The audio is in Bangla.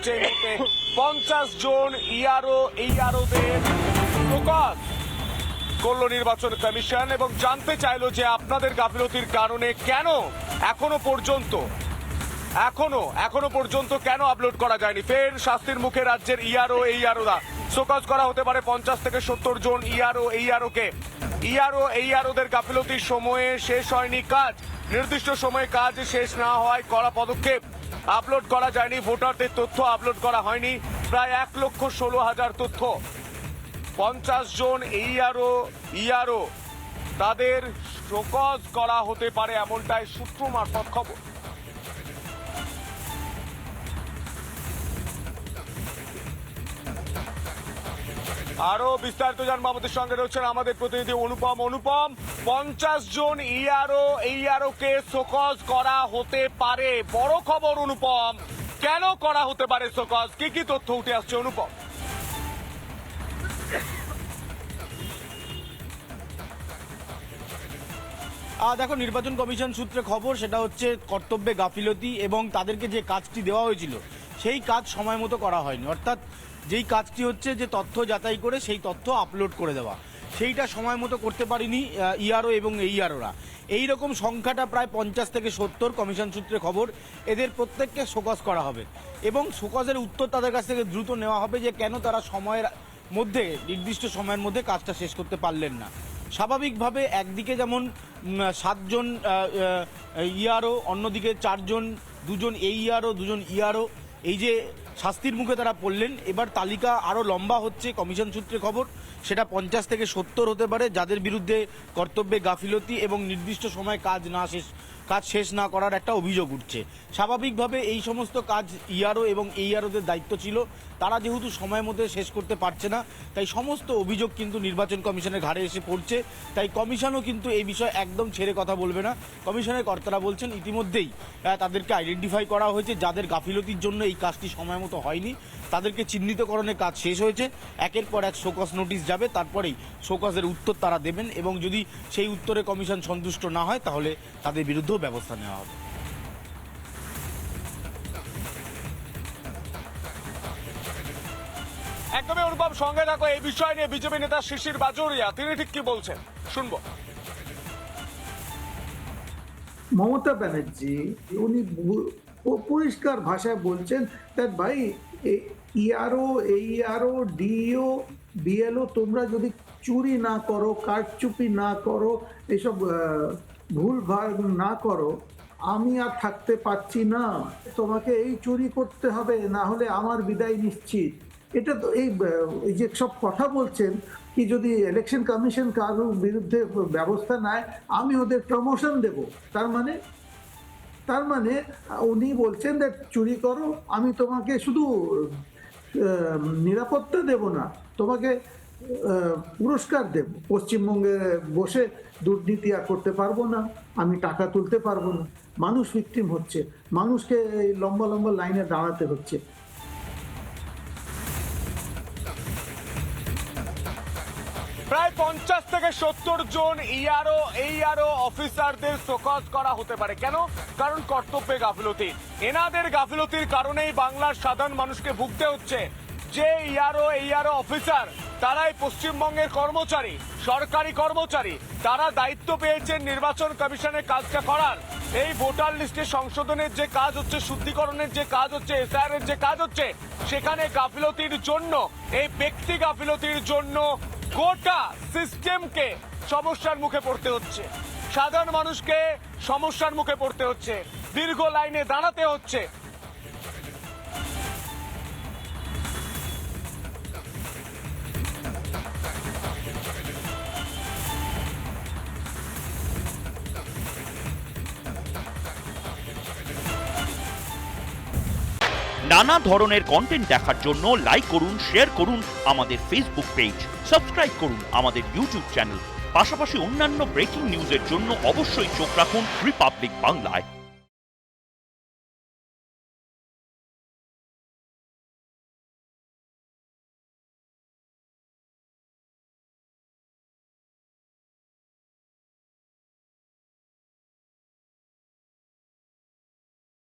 50 জন EROদের ফোকাস করল নির্বাচন কমিশন এবং জানতে চাইলো যে আপনাদের গাফিলতির কারণে কেন এখনো পর্যন্ত কেন আপলোড করা যায়নি। ফের শাস্তির মুখে রাজ্যের EROদা শোকজ করা হতে পারে 50 থেকে 70 জন EROদের গাফিলতির সময়ে শেষ হয়নি কাজ, নির্দিষ্ট সময়ে কাজ শেষ না হয় কড়া পদক্ষেপ। আপলোড করা যায়নি, ভোটারদের তথ্য আপলোড করা হয়নি, প্রায় 1,16,000 তথ্য। 50 জন ERO তাদের শোকজ করা হতে পারে এমনটাই সূত্র মারফত খবর। আরো বিস্তারিত জানবো, আমাদের সঙ্গে রয়েছেন আমাদের প্রতিনিধি অনুপম। 50 জন EROকে শোকজ করা হতে পারে, বড় খবর অনুপম, কেন করা হতে পারে শোকজ, কি তথ্য উঠে আসছে অনুপম? দেখো, নির্বাচন কমিশন সূত্রে খবর, সেটা হচ্ছে কর্তব্যে গাফিলতি এবং তাদেরকে যে কাজটি দেওয়া হয়েছিল সেই কাজ সময় মতো করা হয়নি। অর্থাৎ যেই কাজটি হচ্ছে যে তথ্য যাচাই করে সেই তথ্য আপলোড করে দেওয়া, সেইটা সময় মতো করতে পারিনি ERO এবং EROরা। এইরকম সংখ্যাটা প্রায় 50 থেকে 70 কমিশন সূত্রে খবর। এদের প্রত্যেককে শোকজ করা হবে এবং শোকজের উত্তর তাদের কাছ থেকে দ্রুত নেওয়া হবে যে কেন তারা সময়ের মধ্যে, নির্দিষ্ট সময়ের মধ্যে কাজটা শেষ করতে পারলেন না। স্বাভাবিকভাবে একদিকে যেমন 7 জন ERO, অন্যদিকে 4 জন, 2 জন ERO, 2 জন ERO, এই যে শাস্তির মুখে তারা পড়লেন, এবার তালিকা আরও লম্বা হচ্ছে কমিশন সূত্রে খবর। সেটা 50 থেকে 70 হতে পারে যাদের বিরুদ্ধে কর্তব্যে গাফিলতি এবং নির্দিষ্ট সময় কাজ শেষ না করার একটা অভিযোগ উঠছে। স্বাভাবিকভাবে এই সমস্ত কাজ ERO এবং EROদের দায়িত্ব ছিল, তারা যেহেতু সময় মধ্যে শেষ করতে পারছে না, তাই সমস্ত অভিযোগ কিন্তু নির্বাচন কমিশনের ঘাড়ে এসে পড়ছে। তাই কমিশনও কিন্তু এই বিষয়ে একদম ছেড়ে কথা বলবে না। কমিশনের কর্তারা বলছেন ইতিমধ্যেই তাদেরকে আইডেন্টিফাই করা হয়েছে, যাদের গাফিলতির জন্য এই কাজটি সময় মতো হয়নি তাদেরকে চিহ্নিতকরণের কাজ শেষ হয়েছে। একের পর এক শোকজ নোটিশ যাবে, তারপরেই শোকজের উত্তর তারা দেবেন এবং যদি সেই উত্তরে কমিশন সন্তুষ্ট না হয় তাহলে তাদের বিরুদ্ধেও ব্যবস্থা নেওয়া হবে। একদমই অনুপম, সঙ্গে থাকো। এই বিষয় নিয়ে বিজেপি নেতা শিশির বাজোরিয়া তিনি ঠিক কি বলছেন শুনবো। মমতা ব্যানার্জি উনি পরিষ্কার ভাষায় বলছেন দ্যাট ভাই ERO, DO, BLO তোমরা যদি চুরি না করো, কারচুপি না করো, এসব ভুল ভাল না করো, আমি আর থাকতে পারছি না, তোমাকে এই চুরি করতে হবে, না হলে আমার বিদায় নিশ্চিত। এটা তো এই যে সব কথা বলছেন কি, যদি ইলেকশন কমিশন কারোর বিরুদ্ধে ব্যবস্থা নেয় আমি ওদের প্রমোশন দেব, তার মানে উনি বলছেন যে চুরি করো, আমি তোমাকে শুধু নিরাপত্তা দেব না, তোমাকে পুরস্কার দেব। পশ্চিমবঙ্গে বসে দুর্নীতি আর করতে পারবো না, আমি টাকা তুলতে পারবো না। মানুষ ভিকটিম হচ্ছে, মানুষকে এই লম্বা লম্বা লাইনে দাঁড়াতে হচ্ছে। প্রায় 50 থেকে 70 জন ERO অফিসারদের শোকজ করা হতে পারে। কেন? কারণ কর্তব্যে গাফিলতি। এনাদের গাফিলতির কারণেই বাংলার সাধারণ মানুষকে ভুগতে হচ্ছে। যে ERO অফিসার, তারাই পশ্চিমবঙ্গের কর্মচারী, সরকারি কর্মচারী, তারা দায়িত্ব পেয়েছেন নির্বাচন কমিশনের কাজটা করার। এই ভোটার লিস্টে সংশোধনের যে কাজ হচ্ছে, শুদ্ধিকরণের যে কাজ হচ্ছে, SIR এর যে কাজ হচ্ছে, সেখানে গাফিলতির জন্য, এই ব্যক্তি গাফিলতির জন্য গোটা সিস্টেমকে সমস্যার মুখে পড়তে হচ্ছে, সাধারণ মানুষকে সমস্যার মুখে পড়তে হচ্ছে, দীর্ঘ লাইনে দাঁড়াতে হচ্ছে। নানা ধরনের কন্টেন্ট দেখার জন্য লাইক করুন, শেয়ার করুন আমাদের ফেসবুক পেজ, সাবস্ক্রাইব করুন আমাদের ইউটিউব চ্যানেল। পাশাপাশি অন্যান্য ব্রেকিং নিউজের জন্য অবশ্যই চোখ রাখুন রিপাবলিক বাংলায়।